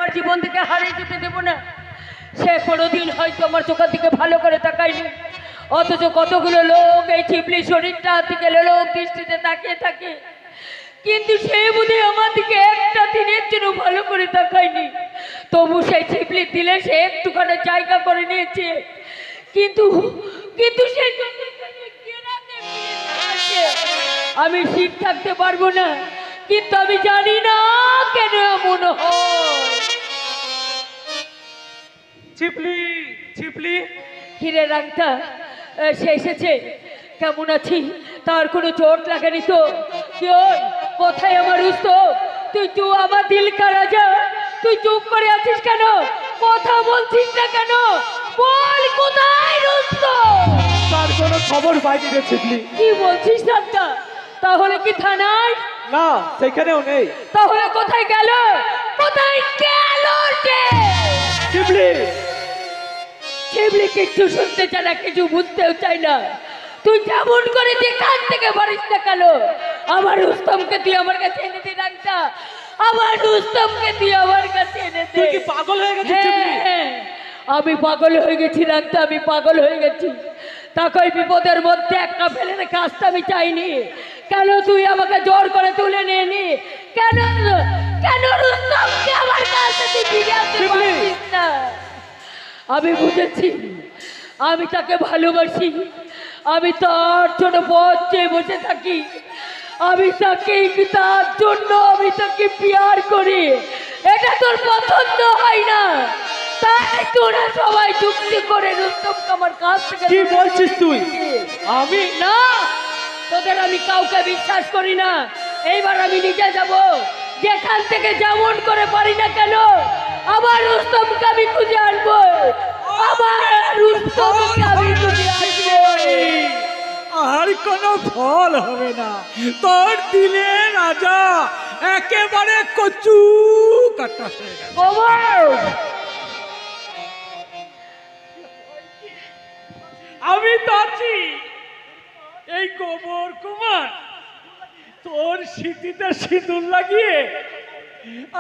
আমার জীবন থেকে হারিয়ে যেতে দেবো না। সে কোনোদিন হয়তো আমার চোখের দিকে ভালো করে তাকায়নি, অথচ কতগুলো লোক এই চিপলি শরীরটা দিকে লোক দৃষ্টিতে তাকিয়ে থাকে, কিন্তু সে বোধহয় আমার দিকে একটা দিনের জন্য ভালো করে তাকায়নি। তবু সেই চিপলি দিলে সে একটুখানি জায়গা করে নিয়েছে, কিন্তু কিন্তু সেই আমি ঠিক থাকতে পারবো না। কিন্তু আমি জানি না কেন এমন হয়। চিপলি চিপলি হিরে রাংটা সে এসেছে। কেমন আছি? তার কোনো চোট লাগেনি তো? কোথায় আমার রুস্তম? তুই আমার দিল কা রাজা, তুই চুপ করে আছিস কেন? কথা বলছিস না কেন? বল কোথায় রুস্তম? তার কোনো খবর পাইনি রে চিপলি। কি বলছিস রাংটা? তাহলে কি থানায়? না, সেখানেও নেই। তাহলে কোথায় গেল? কোথায় গেল সে? চিপলি চিপলি কিচ্ছু শুনতে চায় না, কিছু বুঝতেও চায় না। তুই যেমন করে যেখান থেকে পারিস না কেন, আমার রুস্তমকে তুই আমার কাছে এনে দে রাংটা। আমার রুস্তমকে তুই আমার কাছে এনে দে। তুই কি পাগল হয়ে গেছিস চিপলি? হ্যাঁ, আমি পাগল হয়ে গেছি রাংটা, আমি পাগল হয়ে গেছি। তাকে বিপদের মধ্যে একটা ফেলে রেখে আসতে আমি চাইনি। কেন তুই আমাকে জোর করে তুলে নিয়ে নি? কেন কেন রুস্তমকে আমার কাছে তুই ফিরে আসতে পারছিস না? আমি বুঝেছি, আমি তাকে ভালোবাসি। আমি তার জন্য পথ চেয়ে বসে থাকি। আমি তাকে তার জন্য আমি তাকে প্যার করি। এটা তোর পছন্দ হয় না, তাই তোরা সবাই চুক্তি করে রুস্তমকে আমার কাছ থেকে। কি বলছিস তুই? আমি না, তোদের আমি কাউকে বিশ্বাস করি না। এইবার আমি নিজে যাব, যেখান থেকে যেমন করে পারি না কেন আমার রুস্তমকে আমি খুঁজে আনবো। আমার রুস্তমকে আমি খুঁজে আনবো। আর কোনো ফল হবে না। তোর দিলে রাজা একেবারে কচু কাটা হয়ে গেছে। আমি তো আছি, এই গোবর কুমার তোর স্মৃতিতে সিঁদুর লাগিয়ে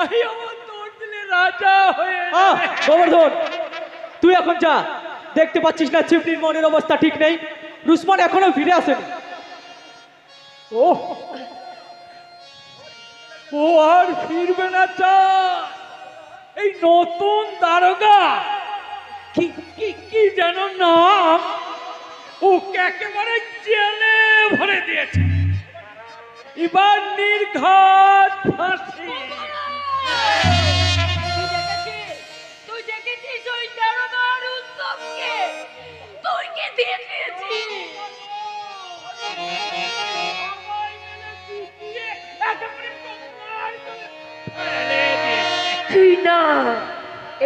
আমি আমার তোর দিলে রাজা হয়ে। গোবর্ধন, তুই এখন যা। দেখতে পাচ্ছিস না চিপলির মনের অবস্থা ঠিক নেই? রুসমান এখনো ফিরে আসেনি। ও ও আর ফিরবে না চা। এই নতুন দারোগা কি কি কি যেন নাম, ওকে একেবারে জেলে ভরে দিয়েছে। এবার নির্ঘাত ফাঁসি। তুই দেখেছিস ওই দারোগা রুস্তমকে? তুই কে দিয়ে দিয়েছিস? তুই না,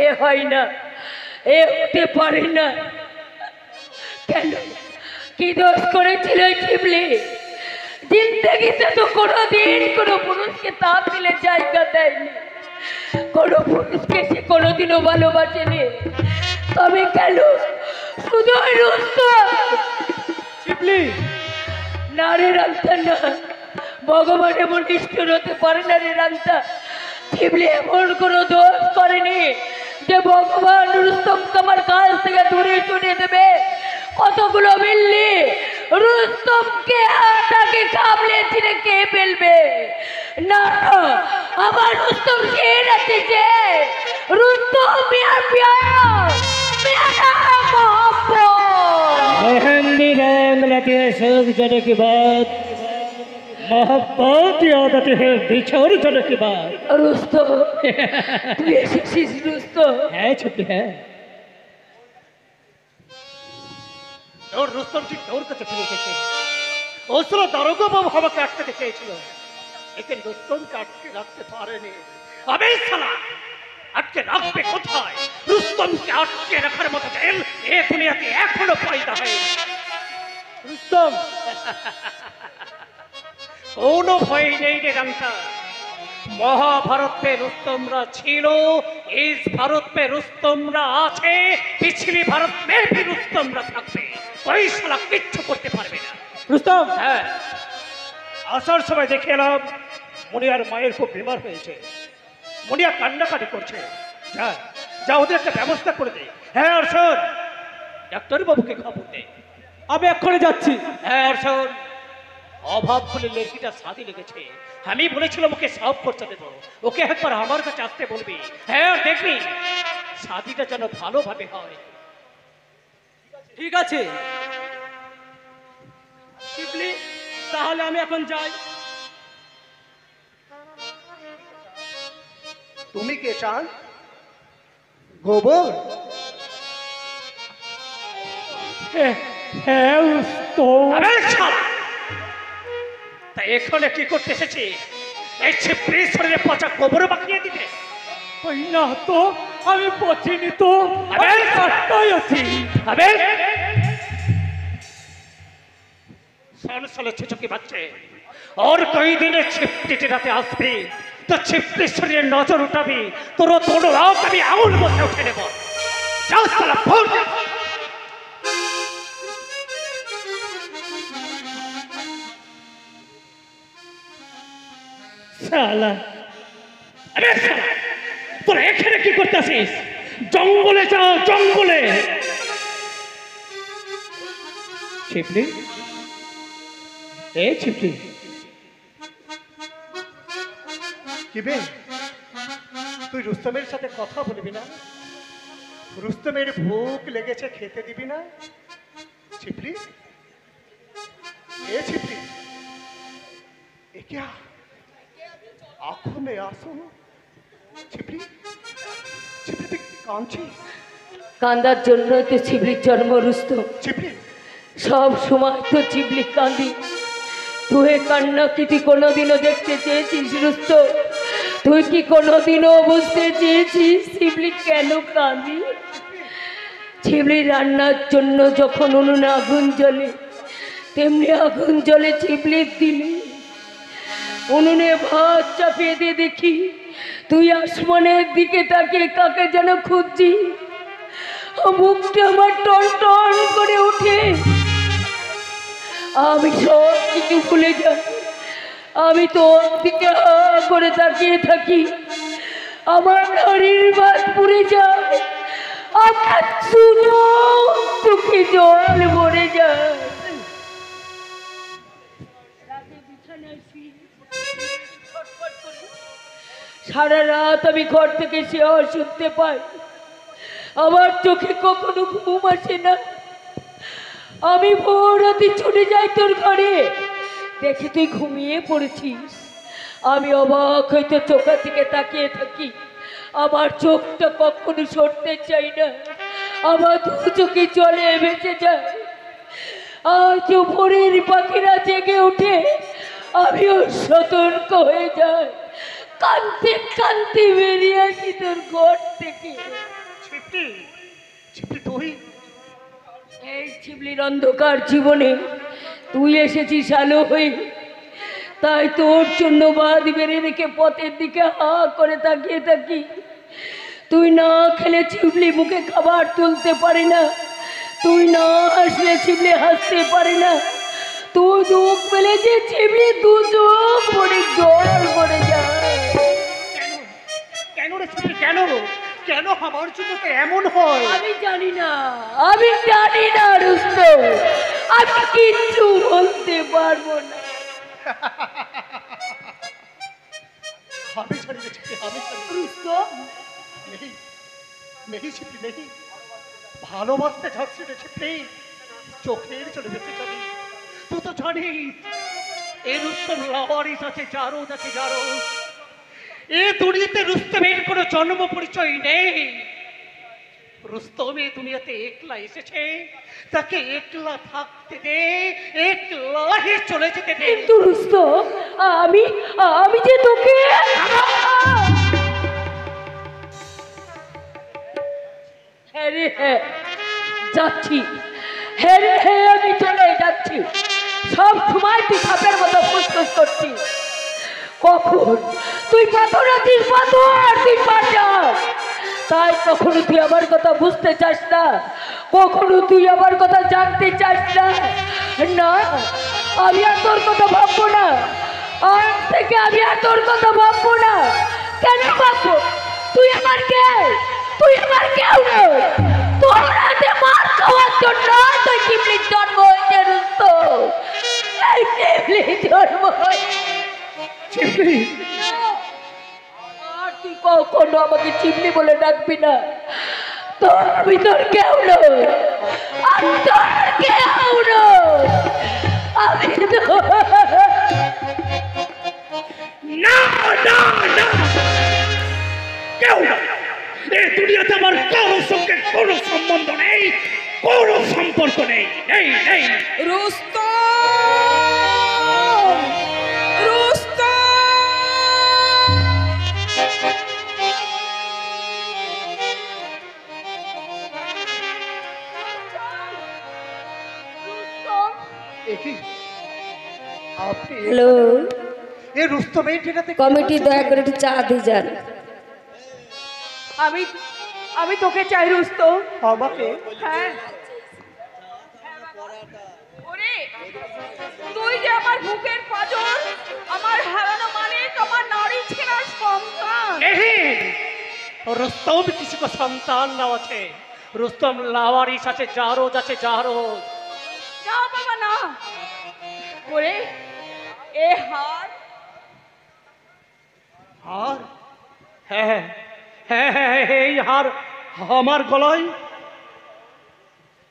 এ হয় না, এ হতে পারে না। কেন? কি দোষ করেছিল চিপলি? জিন্দগিতে তো কোনোদিন কোনো পুরুষকে তাপ দিলে জায়গা দেয়নি, কোনো পুরুষকে সে কোনোদিনও ভালোবাসেনি। তবে কেন শুধু রুস্তম? চিপলি না রে রাংতা না, ভগবান এমন নিষ্ঠুর হতে পারে না রে রাংতা। চিপলি এমন কোনো দোষ করেনি যে ভগবান রুস্তমকে আমার কাছ থেকে দূরে সরিয়ে দেবে। কতগুলো মিললি রুস্তমকে তাকে কামলে ছিঁড়ে কে ফেলবে? না, আমার রুস্তম সে আছে যে রুস্তম মিয়ার প্যার, मेरा मोहब्बत। मेहंदी रंग लगे सूख जाने के बाद मोहब्बत याद आती है बिछड़ जाने के बाद। रुस्तम, तू एसेছিস रुस्तम? है छुट्टी है তোর রুস্তম ঠিক তোর কাছে ফিরে এসেছে। অসল দারোগা বাবু আমাকে আটকাতে চেয়েছিল, এতে রুস্তমকে আটকে রাখতে পারেনি। আবে শালা, আটকে রাখবে কোথায়? রুস্তমকে আটকে রাখার মতো জেল এ দুনিয়াতে এখনো পয়দা হয়নি। রুস্তম কোনো ভয় নেই রে রামটা। মহাভারতে রুস্তমরা ছিল, ইস ভারত में রুস্তমরা আছে, পিছলি ভারত में भी রুস্তমরা থাকবে। ওই শালা কিচ্ছু করতে পারবে না। রুস্তম, হ্যাঁ, আসার সময় দেখে এলাম মনিয়ার মায়ের খুব বিমার হয়েছে। মনিয়া কান্নাকাটি করছে। যা যা, ওদের একটা ব্যবস্থা করে দে। হ্যাঁ অর্ষণ, ডাক্তার বাবুকে খবর দে। আমি এক্ষুনি যাচ্ছি। হ্যাঁ অর্ষণ, অভাব বলে লেখিটা সাথে লেগেছে। আমি বলেছিলাম ওকে সব খরচা দেবো, ওকে একবার আমার কাছে আসতে বলবি। হ্যাঁ দেখবি শাদিটা যেন ভালোভাবে হয়। ঠিক আছে শিবলি, তাহলে আমি এখন যাই। তুমি কে চান? গোবর? হ্যাঁ তো তা এখানে কি করতে এসেছি? এই ছিপড়ি শরীরে পচা গোবর বাকিয়ে দিতে? ওই না তো, আমি পচিনি তো, আবে! আমি কাটটাই আছি। আবে সালে ছিচকে বাচ্চে और कई दिन छिपटी राते আসবি তো ছিপটি শরীরে নজর উঠাবি, তোর তোর রাও আমি আউল মধ্যে উঠে নেব। যাও সালা ফোন। শালা, আরে শালা, তোরা এখানে কি করতেছিস? জঙ্গলে যাও, জঙ্গলে। শিবলি, এ শিবলি, কি বে, তুই রুস্তমের সাথে কথা বলবি না? রুস্তমের ভুক লেগেছে, খেতে দিবি না? छिपली, ए छिपली, ये क्या? आंखों में आंसू? छिपली, छिपली তুই কাঁদছিস? কান্দার জন্যই তো ছিবলির জন্ম রুস্তম। छिपली, সব সময় তো ছিবলি কাঁদি। তুই এ কান্না কি তুই কোনোদিনও দেখতে চেয়েছিস রুস্তম? তুই কি কোনোদিনও বুঝতে চেয়েছিস ছিবলি কেন কাঁদি? ছিবলি রান্নার জন্য যখন উনুনে আগুন জ্বলে, তেমনি আগুন জ্বলে ছিবলির দিলে। উনুনে ভাত চাপিয়ে দিয়ে দেখি তুই আসমানের দিকে তাকিয়ে কাকে যেন খুঁজছি। মুখটা আমার টন টন করে উঠে, আমি সব কিছু ভুলে যাই। আমি তোর দিকে হা করে তাকিয়ে থাকি, আমার নারীর ভাত পুড়ে যায়, আমার চোখে জল ভরে যায়। সারা রাত আমি ঘর থেকে সে শুনতে পাই, আমার চোখে কখনো ঘুম আসে না। আমি ভোর রাতে ছুটে যাই তোর ঘরে, দেখি তুই ঘুমিয়ে পড়েছিস। আমি অবাক হইতে চোখের দিকে তাকিয়ে থাকি, আমার চোখটা কখনো সরতে চাই না, আমার দু চোখে জলে ভেসে যায়। আজ ভোরের পাখিরা জেগে ওঠে, আমিও সতর্ক হয়ে যাই, কাঁদতে কাঁদতে বেরিয়ে আসি তোর ঘর থেকে। छिपली, छिपली তুই? এই ছিবলির অন্ধকার জীবনে তুই এসেছিস আলো হয়ে, তাই তোর জন্য বাদ বেড়ে রেখে পথের দিকে হা করে তাকিয়ে থাকি। তুই না খেলে ছিবলি মুখে খাবার তুলতে পারে না, তুই না হাসলে ছিবলি হাসতে পারে না। তুই দুঃখ পেলে যে ছিবলি দু চোখ ভরে জল পড়ে যায়। কেন রে छिपली, কেন? কেন আমার জন্য তো এমন হয়? আমি জানি না, আমি জানি না রুস্তম, আমি কিচ্ছু বলতে পারবো না। আমি জানি রে छिपली, আমি জানি। রুস্তম, नहीं, नहीं छिपली नहीं, ভালোবাসতে যাচ্ছি রে छिपली, চোখের চলে বেঁচে যাবি। তুই তো জানিস এই রুস্তম লাওয়ারিস আছে, জারদ আছে, জারদ। এই দুনিয়াতে রুস্তমের কোনো জন্ম পরিচয় নেই। রুস্তম এই দুনিয়াতে একলা এসেছে, তাকে একলা থাকতে দে, একলাই চলে যেতে দে। কিন্তু রুস্তম, আমি আমি যে তোকে হ্যাঁ রে হ্যাঁ যাচ্ছি, হ্যাঁ রে হ্যাঁ আমি চলে যাচ্ছি। সব সময় তুই সাপের মতো ফুসফুস করছিস। কখন তুই পাথর আছিস, পাথর তুই পাথর। তাই কখনো তুই আমার কথা বুঝতে চাস না, কখনো তুই আমার কথা জানতে চাস না। না, আমি আর তোর কথা ভাববো না, আজ থেকে আমি আর তোর কথা ভাববো না। কেন ভাববো? তুই আমার কেউ, তুই আমার কেউ নয়। তোর হাতে মার খাওয়ার জন্য তুই টিপলির জন্ম হয়েছে রুস্তম। এই টিপলির জন্ম হয়েছে। চিপলি, আর তুই কখনো আমাকে চিমনি বলে ডাকবি না। তোর ভিতর কেউ নয়, আর তোর কেউ নয়। আমি তো না না না, কেউ না। এই দুনিয়াতে আমার কারোর সঙ্গে কোনো সম্বন্ধ নেই, কোনো সম্পর্ক নেই, নেই নেই। রুস্তম, রুস্তম। একি আপনি হ্যালো এই রুস্তম এই ট্রেনাতে কমিটি, দয়া করে একটু চা দিয়ে যান। আমি তোকে চাই রুস্তম। আমাকে হ্যাঁ, ওরে, তুই যে আমার বুকের পাঁজর, আমার হারানো মানিক, আমার নারী ছেঁড়ার সন্তান। नहीं, रुस्तम किसी को संतान ना আছে। रुस्तम लावारिस আছে, জারজ আছে, জারজ। না বাবা না। ওরে, এ হার হার, হ্যাঁ হ্যাঁ হ্যাঁ, এই হার আমার গলায়।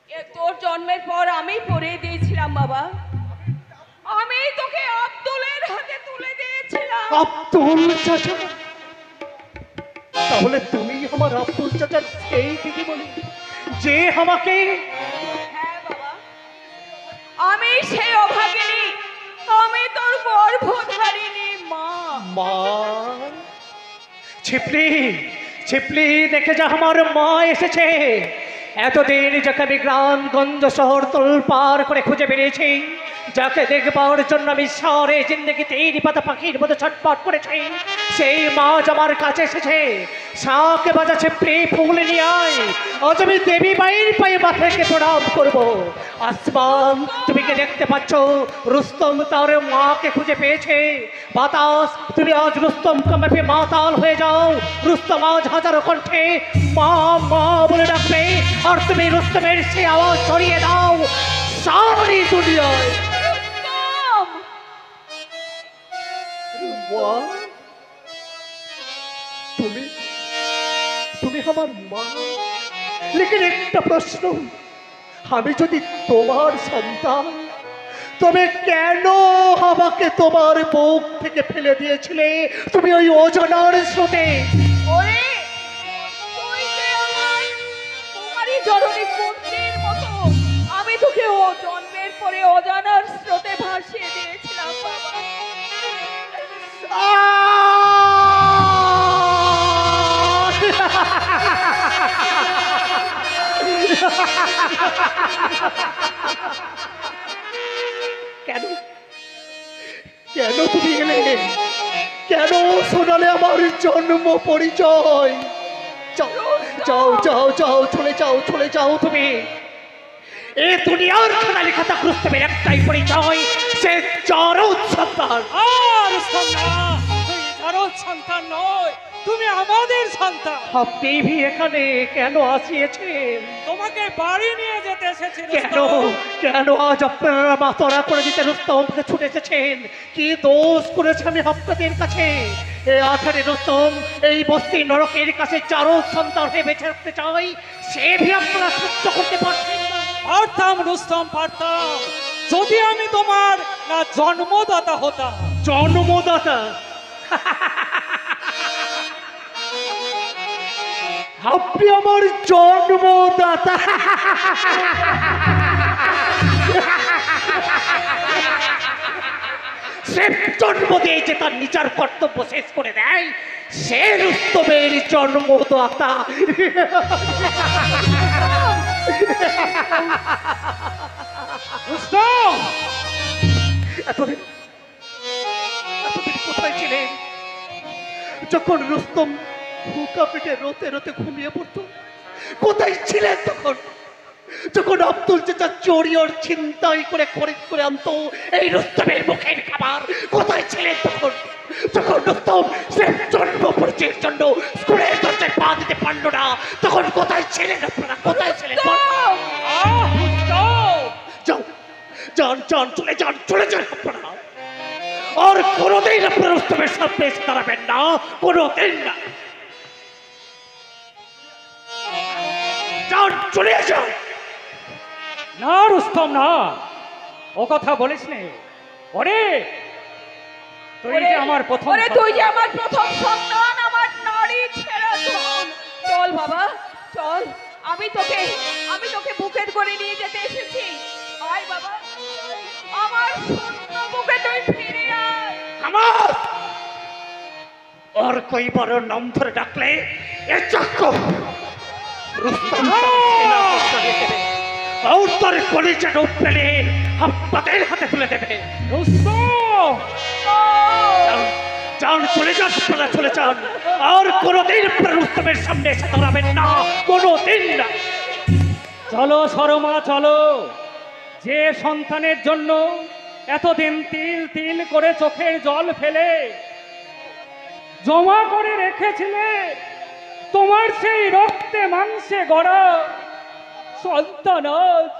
এ তোর জন্মের পর আমি পরিয়ে দিয়েছিলাম বাবা। আমি তোকে আব্দুলের হাতে তুলে দিয়েছিলাম। আব্দুল চাচা, তাহলে তুমি আমার আব্দুল চাচার সেই দিদিমণি যে আমাকে। হ্যাঁ বাবা, আমি সেই অভাগিনী, আমি তোর গর্ভধারিণী মা। মা, ছিপলি ছিপলি, দেখে যা আমার মা এসেছে। এতদিন যাকে আমি গ্রামগঞ্জ শহর তোলপার করে খুঁজে বেরিয়েছি, যাকে দেখবার জন্য আমি সারে জিন্দগিতে এই পাতা পাখির মতো ছটপট করেছি, সেই মাছ আমার কাছে এসেছে। শাঁকে বাজাচ্ছে প্রে ফুল নিয়ে আয়, আজ আমি দেবী মায়ের পায়ে মাথাকে প্রণাম করব। আসমান, তুমি কি দেখতে পাচ্ছ? রুস্তম তার মাকে খুঁজে পেয়েছে। বাতাস, তুমি আজ রুস্তম কামে মাতাল হয়ে যাও। রুস্তম আজ হাজারো কণ্ঠে মা মা বলে ডাকবে, আর তুমি রুস্তমের সে আওয়াজ ছড়িয়ে দাও সারি দুনিয়ায়। রুস্তম! মা, তুমি তুমি আমার মা, লেকিন একটা প্রশ্ন, আমি যদি তোমার সন্তান, তবে কেন আমাকে তোমার বুক থেকে ফেলে দিয়েছিলে তুমি ওই অজানার স্রোতে? ওরে, তুই যে আমার কুমারী জননী পুত্রের মতো, আমি তোকে ও জন্মের পরে অজানার স্রোতে ভাসিয়ে দিয়েছিলাম বাবা। কেন কেন তুমি এলে? কেন শোনালে আমার জন্ম পরিচয়? যাও যাও যাও যাও, চলে যাও, চলে যাও তুমি। এ দুনিয়ার খাতা লেখাটা রুস্তমের একটাই পরিচয়, সে জারদ সন্তান। আর না, তুই জারদ সন্তান নয়, তুমি আমাদের সন্তান। আপনি ভি এখানে কেন আসিয়েছেন? তোমাকে বাড়ি নিয়ে যেতে এসেছি কেন রুস্তম। কেন আজ আপনারা মাতরা করে দিতে রুস্তমকে ছুটে এসেছেন? কি দোষ করেছে আমি আপনাদের কাছে? এই আধারে রুস্তম এই বস্তি নরকের কাছে জারদ সন্তান হয়ে বেঁচে রাখতে চাই, সে ভি আপনারা সহ্য করতে পারছেন না। পারতাম রুস্তম, পারতাম, যদি আমি তোমার না জন্মদাতা হতাম। জন্মদাতা? আপনি আমার জন্মদাতা? সে জন্ম দিয়েছে, তার নিজের কর্তব্য শেষ করে দেয়, সে রুস্তমের জন্মদাতা। রুস্তম, এতদিন এতদিন কোথায় ছিলেন? যখন রুস্তম হুকা পেটে রোতে রোতে ঘুমিয়ে পড়তো, কোথায় ছিলেন তখন? যখন আব্দুল চাচা চোরি ওর ছিনতাই করে খরিদ করে আনতো এই রুস্তমের মুখের খাবার, কোথায় ছিলেন তখন? যখন রুস্তম সে জন্ম পরিচয়ের জন্য স্কুলের দরজায় পা দিতে পারলো না, তখন কোথায় ছিলেন আপনারা? কোথায় ছিলেন? যাও, যান যান, চলে যান, চলে যান আপনারা। আর কোনোদিন আপনারা রুস্তমের সামনে এসে দাঁড়াবেন না, কোনোদিন না। যান, চলে যান। না রুস্তম না, ও কথা বলিস নে। ওরে তুই যে আমার প্রথম ওরে তুই যে আমার প্রথম সন্তান, আমার নারী ছেড়ে চল। চল বাবা চল, আমি তোকে বুকের করে নিয়ে যেতে এসেছি। আয় বাবা, আমার শূন্য বুকে তুই ফিরে আয়। আমার और कोई बारो नाम धरे डाकले ए चक्को रुस्तम और तारे कलेजे डूब पेले हम पतेर हाथे तुले देबे। রুস্তম जान चले जान, আপনারা চলে যান। আর কোনোদিন আপনারা রুস্তমের সামনে এসে দাঁড়াবেন না, কোনোদিন না। চলো সরমা চলো। যে সন্তানের জন্য এতদিন তিল তিল করে চোখের জল ফেলে জমা করে রেখেছিলে, তোমার সেই রক্তে মাংসে গড়া সন্তান আজ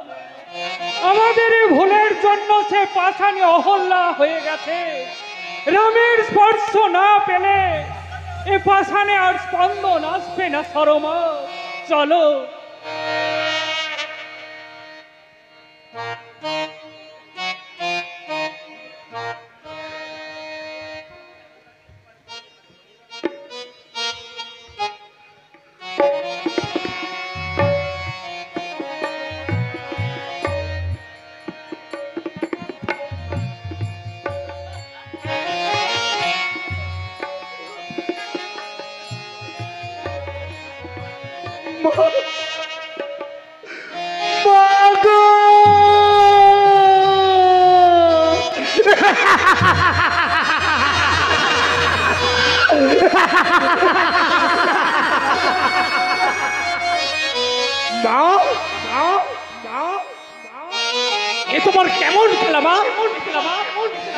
আমাদের এই ভুলের জন্য সে পাষাণে অহল্যা হয়ে গেছে। রামের স্পর্শ না পেলে এ পাষাণে আর স্পন্দন আসবে না। সরমা চলো। এ তোমার কেমন খেলা মা?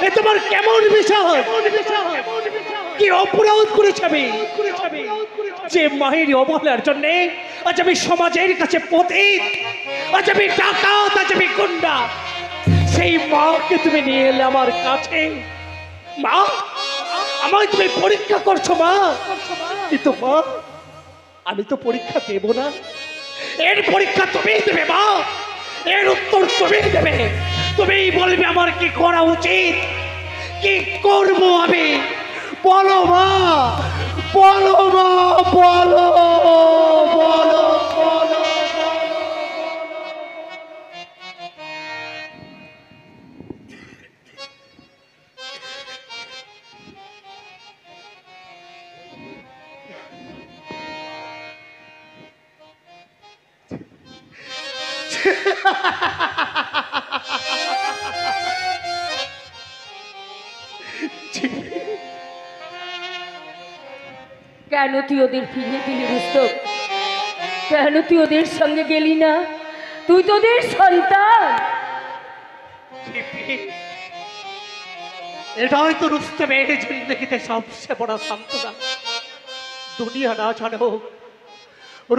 এ তোমার কেমন বিষয়? কি অপরাধ করেছি আমি যে মায়ের অবহেলার জন্যে আজ আমি সমাজের কাছে পতিত, আজ আমি ডাকাত, আজ আমি গুন্ডা। সেই মাকে তুমি নিয়ে এলে আমার কাছে। মা, আমায় তুমি পরীক্ষা করছো মা, কিন্তু মা আমি তো পরীক্ষা দেব না। এর পরীক্ষা তুমিই দেবে মা, এর উত্তর তুমিই দেবে। তুমিই বলবে আমার কি করা উচিত, কি করব আমি। বলো মা, বলো মা, বলো বলো বলো। কেন তুই ওদের ফিরিয়ে দিলি রুস্তম? কেন তুই ওদের সঙ্গে গেলি না? তুই তো ওদের সন্তান। এটাই তো রুস্তমের জিন্দগিতে সবচেয়ে বড় সান্ত্বনা। দুনিয়া না জানো,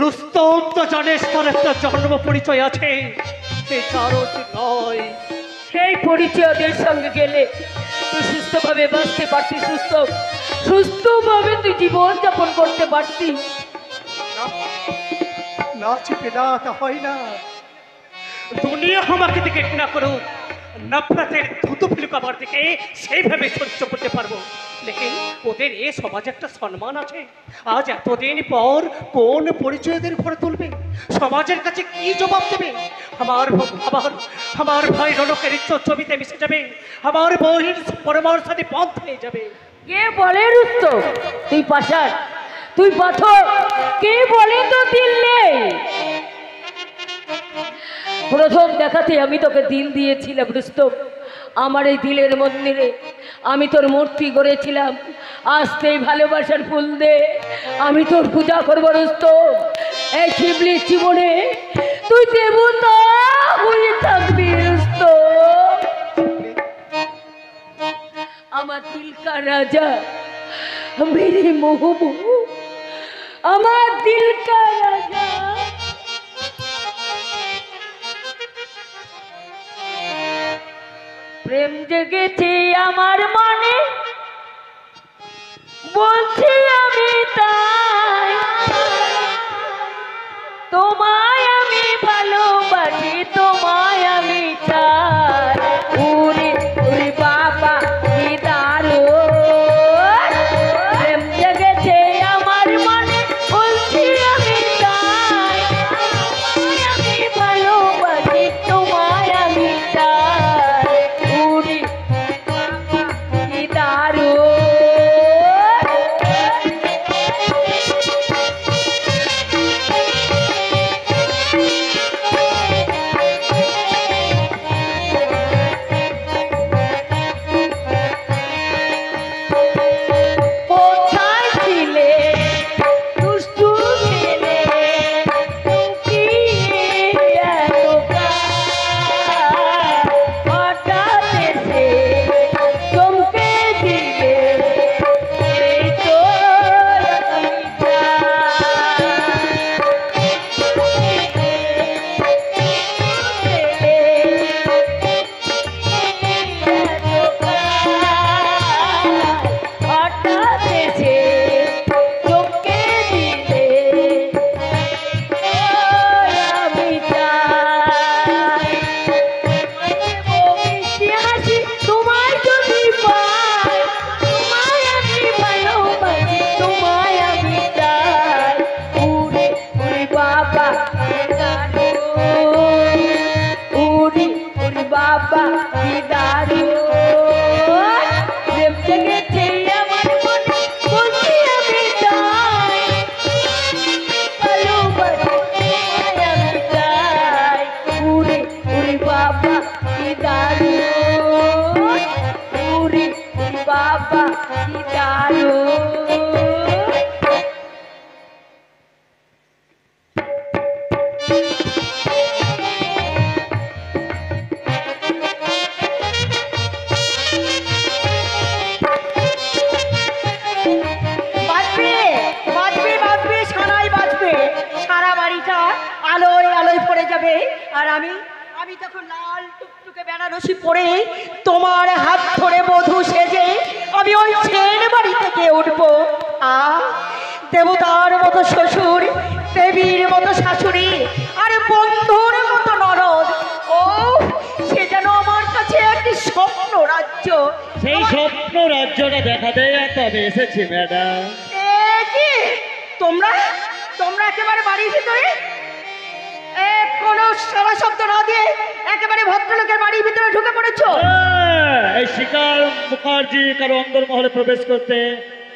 রুস্তম তো জানিস তার একটা জন্ম পরিচয় আছে, সে চারজ নয়। সেই পরিচয় ওদের সঙ্গে গেলে তুই সুস্থভাবে বাঁচতে পারতিস রুস্তম, সুস্থভাবে তুই জীবন যাপন করতে পারতিস। না চিপে না, তা হয় না। দুনিয়া আমাকে দিকে ঘৃণা করুক, নফরতের ধুতু ফিলুক আমার দিকে, সেইভাবে সহ্য করতে পারবো। লেকিন ওদের এ সমাজে একটা সম্মান আছে। আজ এতদিন পর কোন পরিচয়দের ঘরে তুলবে, সমাজের কাছে কি জবাব দেবে? আমার আমার আমার ভাই রনকের ছবিতে মিশে যাবে, আমার বহির পরমার সাথে বন্ধ হয়ে যাবে। কে বলে রুস্তম তুই পাষাণ, তুই পাথর? কে বলে তো দিল নেই? প্রথম দেখাতে আমি তোকে দিল দিয়েছিলাম রুস্তম। আমার এই দিলের মন্দিরে আমি তোর মূর্তি গড়েছিলাম। আসতেই ভালোবাসার ফুল দে, আমি তোর পূজা করবো রুস্তম। এই শিবলির জীবনে তুই দেবতা হয়ে থাকবি রুস্তম। আমার দিল কা রাজা मेरे महबूब আমার দিল কা রাজা প্রেম জেগেছে আমার মনে বলছি আমি তাই তোমায় আমি ভালোবাসি তোমায় আমি চাই উরে উরে বাবা কি দারুণ প্রেম জেগেছে আমার মনে বলছি আমি তাই তোমায় আমি ভালোবাসি তোমায় আমি চাই উরে বাবা কি দারুণ কোথায় ছিলে দুষ্টু ছেলে লুকিয়ে হঠাৎ এসে চমকে দিলে এই তো হঠাৎ এসে চমকে দিলে আমি চাই মিষ্টি হাসি তোমায় যদি পাই তোমায় আমি ভালোবাসি তোমায় আমি চাই উড়ে উড়ে বাবা কি দারুণ উড়ে উড়ে বাবা কি দারুণ প্রেম জেগেছে আমার মনে বলছি আমি তাই ভালোবাসি তোমায় আমি চাই উড়ে উড়ে বাবা কি দারুণ উড়ে উড়ে বাবা কি দারুণ বাজবে বাজবে বাজবে সানাই বাজবে সারা বাড়িটা আলোয় আলোয় ভরে যাবে আর আমি আমি তখন লাল টুকটুকে বেনারসি পরে তোমার হাত ধরে বধূ সেজে আমি ওই ছেন বাড়ি থেকে উঠবো দেবতার মতো শ্বশুর দেবীর মতো শাশুড়ি আর বন্ধুর মতো ননদ ও সে যেন আমার কাছে একটি স্বপ্ন রাজ্য সেই স্বপ্ন রাজ্যটা দেখাতে তবে এসেছি ম্যাডাম। এ কি তোমরা তোমরা একেবারে বাড়ির ভিতরে কোনো সারা শব্দ না দিয়ে একেবারে ভদ্রলোকের বাড়ির ভিতরে ঢুকে পড়েছো এই শিকার মুখার্জি কারো অন্দরমহলে প্রবেশ করতে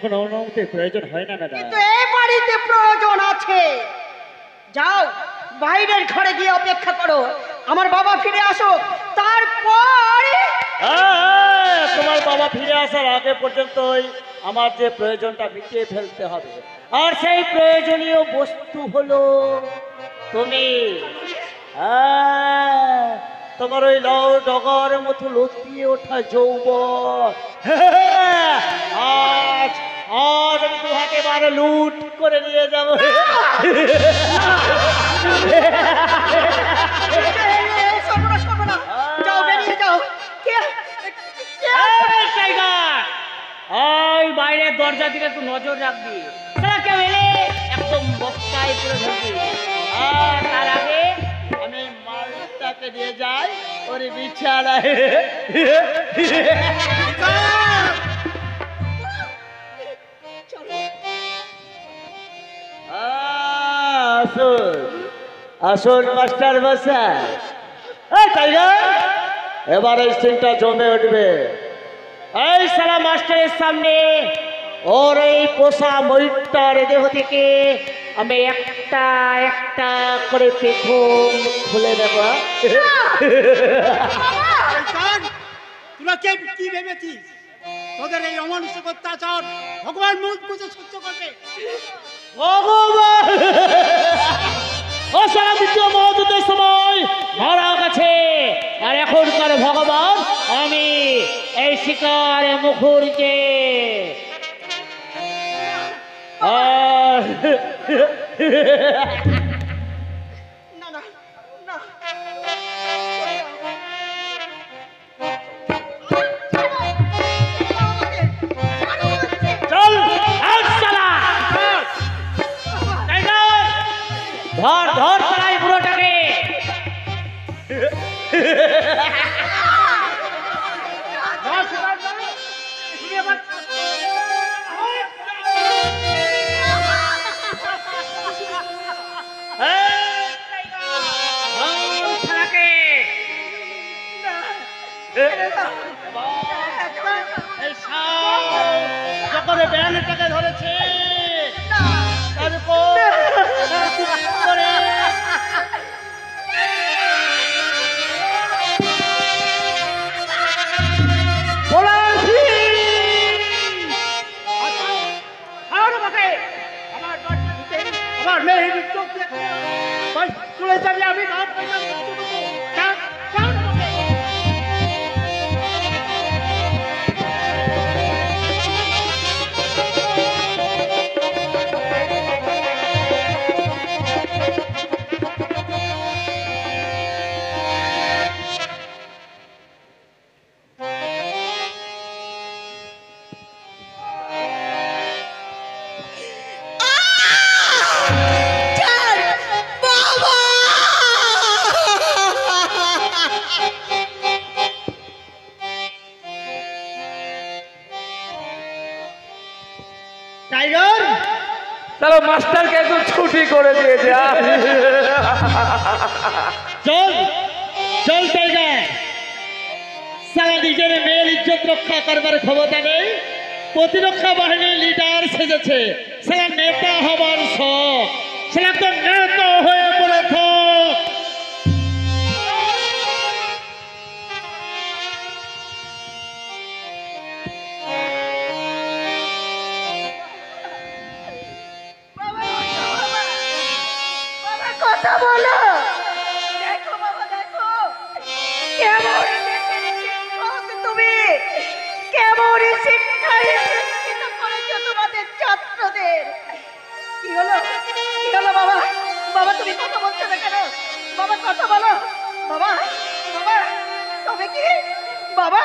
কোনো অনুমতির প্রয়োজন হয় না ম্যাডাম। কিন্তু এই বাড়িতে প্রয়োজন আছে যাও বাইরের ঘরে গিয়ে অপেক্ষা করো আমার বাবা ফিরে আসো তারপরে তোমার বাবা ফিরে আসার আগে পর্যন্তই আমার যে প্রয়োজনটা মিটিয়ে ফেলতে হবে আর সেই প্রয়োজনীয় বস্তু হলো তুমি। তোমার ওই লাউ ডগর মতো লতিয়ে ওঠা যৌবন আজ আজ আমি দু হাতে বারে লুট করে নিয়ে যাবো। সর্বনাশ করবো না যাও বেরিয়ে যাও ওই বাইরের দরজা দিকে একটু নজর রাখবি কেউ এলে একদম বস্তায় পুরো ধরবি আর তার আগে আমি মালটাকে নিয়ে যাই ওর বিছানায়। আসুন আসুন মাস্টার মশাই এই টাইগার এবার এই সিনটা জমে উঠবে। এই সারা মাস্টারের সামনে ওর এই পোষা ময়ূরটার দেহ থেকে আমি একটা একটা করে পেখম খুলে দেব। তোরা কে কি ভেবেছিস তোদের এই অমানুষিক অত্যাচার ভগবান মুখ বুঝে সহ্য করবে? ভগবান ও সারা দ্বিতীয় মহাযুদ্ধের সময় মারা গেছে আর এখনকার ভগবান আমি এই শিকার মুখুর্জে না না না চল আউট শালা টাইগার ধর ধর শালা এই বুড়োটাকে ধর শালা তুমি আবার যখন ব্যান্ডটাকে ধরেছে তারপর করে আমার মেয়ের চোখ চলে যাবে আমি টাইগার চলো মাস্টারকে একটু ছুটি করে দিয়েছে চল চল টাইগার সারা নিজের মেয়ের ইজ্জত রক্ষা করবার ক্ষমতা নেই প্রতিরক্ষা বাহিনীর লিডার সেজেছে সারা নেতা হবার শখ সারা তো নেতা হয়ে পড়ে থাক কথা বলো দেখো বাবা দেখো কেমন শিক্ষক তুমি কেমন শিক্ষায় শিক্ষিত করেছো তোমাদের ছাত্রদের কি হলো বাবা বাবা তুমি কথা বলছো না কেন বাবা কথা বলো বাবা বাবা তবে কি বাবা